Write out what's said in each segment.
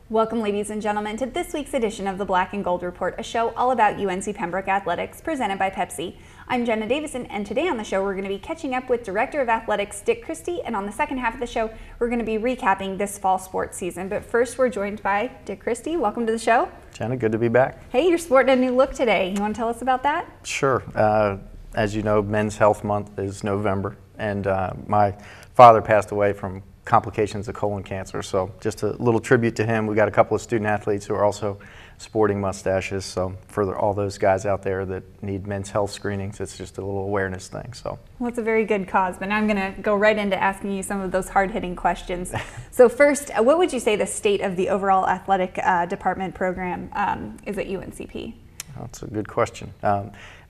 Welcome, ladies and gentlemen, to this week's edition of the Black and Gold Report, a show all about UNC Pembroke athletics presented by Pepsi. I'm Jenna Davison, and today on the show we're going to be catching up with Director of Athletics Dick Christie, and on the second half of the show we're going to be recapping this fall sports season. But first, we're joined by Dick Christie. Welcome to the show. Jenna, good to be back. Hey, you're sporting a new look today. You want to tell us about that? Sure. As you know, Men's Health Month is November, and my father passed away from complications of colon cancer, so just a little tribute to him. We got a couple of student athletes who are also sporting mustaches, so for all those guys out there that need men's health screenings, it's just a little awareness thing. So, well, it's a very good cause, but now I'm going to go right into asking you some of those hard-hitting questions. So first, what would you say the state of the overall athletic department program is at UNCP? That's a good question.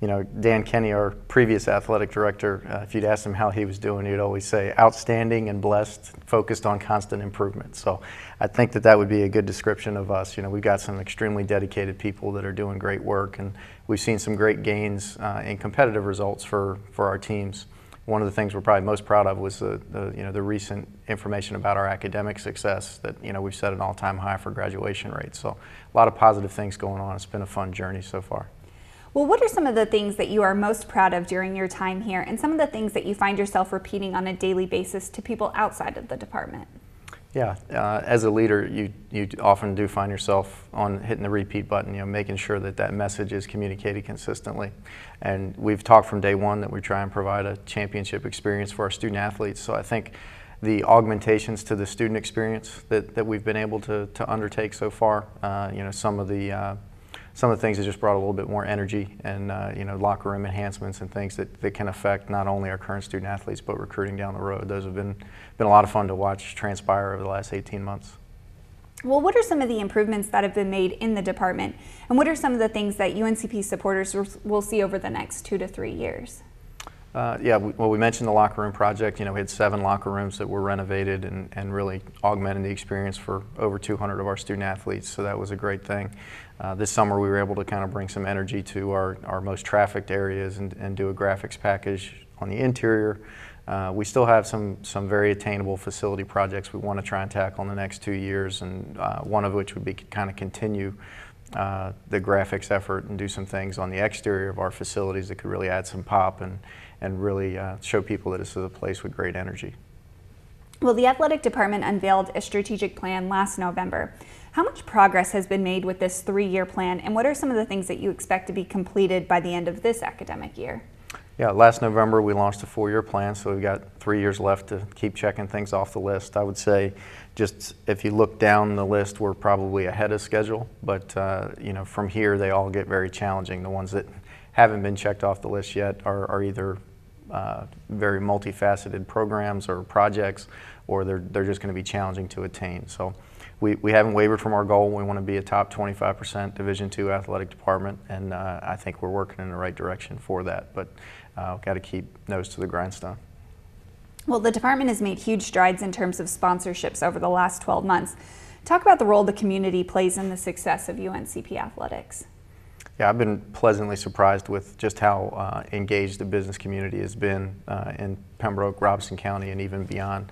You know, Dan Kenny, our previous athletic director, if you'd ask him how he was doing, he'd always say outstanding and blessed, focused on constant improvement. So I think that would be a good description of us. You know, we've got some extremely dedicated people that are doing great work, and we've seen some great gains in competitive results for our teams. One of the things we're probably most proud of was the recent information about our academic success, that we've set an all-time high for graduation rates. So a lot of positive things going on. It's been a fun journey so far. Well, what are some of the things that you are most proud of during your time here, and some of the things that you find yourself repeating on a daily basis to people outside of the department? Yeah, as a leader, you often do find yourself on hitting the repeat button, making sure that message is communicated consistently. And we've talked from day one that we try and provide a championship experience for our student athletes. So I think the augmentations to the student experience that we've been able to undertake so far, some of the things that just brought a little bit more energy and locker room enhancements and things that can affect not only our current student athletes but recruiting down the road. Those have been a lot of fun to watch transpire over the last 18 months. Well, what are some of the improvements that have been made in the department, and what are some of the things that UNCP supporters will see over the next 2 to 3 years? We mentioned the locker room project. We had 7 locker rooms that were renovated and really augmented the experience for over 200 of our student athletes, so that was a great thing. This summer we were able to kind of bring some energy to our most trafficked areas and do a graphics package on the interior. We still have some very attainable facility projects we want to try and tackle in the next 2 years, and one of which would be kind of continue the graphics effort and do some things on the exterior of our facilities that could really add some pop and really show people that this is a place with great energy. Well, the athletic department unveiled a strategic plan last November. How much progress has been made with this 3-year plan, and what are some of the things that you expect to be completed by the end of this academic year? Yeah, last November we launched a 4-year plan, so we've got 3 years left to keep checking things off the list. I would say just if you look down the list, we're probably ahead of schedule, but from here they all get very challenging. The ones that haven't been checked off the list yet are either very multifaceted programs or projects, or they're just going to be challenging to attain. So we haven't wavered from our goal. We want to be a top 25% Division II athletic department, and I think we're working in the right direction for that, but we've got to keep nose to the grindstone. Well, the department has made huge strides in terms of sponsorships over the last 12 months. Talk about the role the community plays in the success of UNCP athletics. Yeah, I've been pleasantly surprised with just how engaged the business community has been in Pembroke, Robeson County, and even beyond.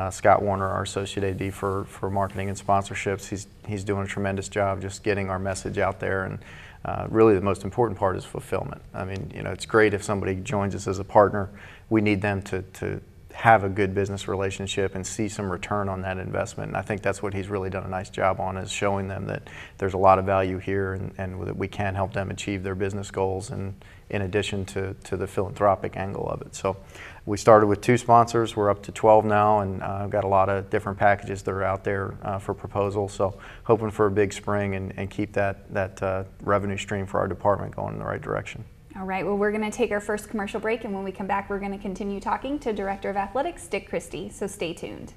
Scott Warner, our Associate AD for marketing and sponsorships, he's doing a tremendous job just getting our message out there, and really the most important part is fulfillment. I mean, it's great if somebody joins us as a partner. We need them to have a good business relationship and see some return on that investment. And I think that's what he's really done a nice job on, is showing them that there's a lot of value here and that we can help them achieve their business goals, and in addition to the philanthropic angle of it. So we started with 2 sponsors, we're up to 12 now, and I've got a lot of different packages that are out there for proposal. So hoping for a big spring and keep that revenue stream for our department going in the right direction. All right, well, we're going to take our first commercial break, and when we come back, we're going to continue talking to Director of Athletics, Dick Christie, so stay tuned.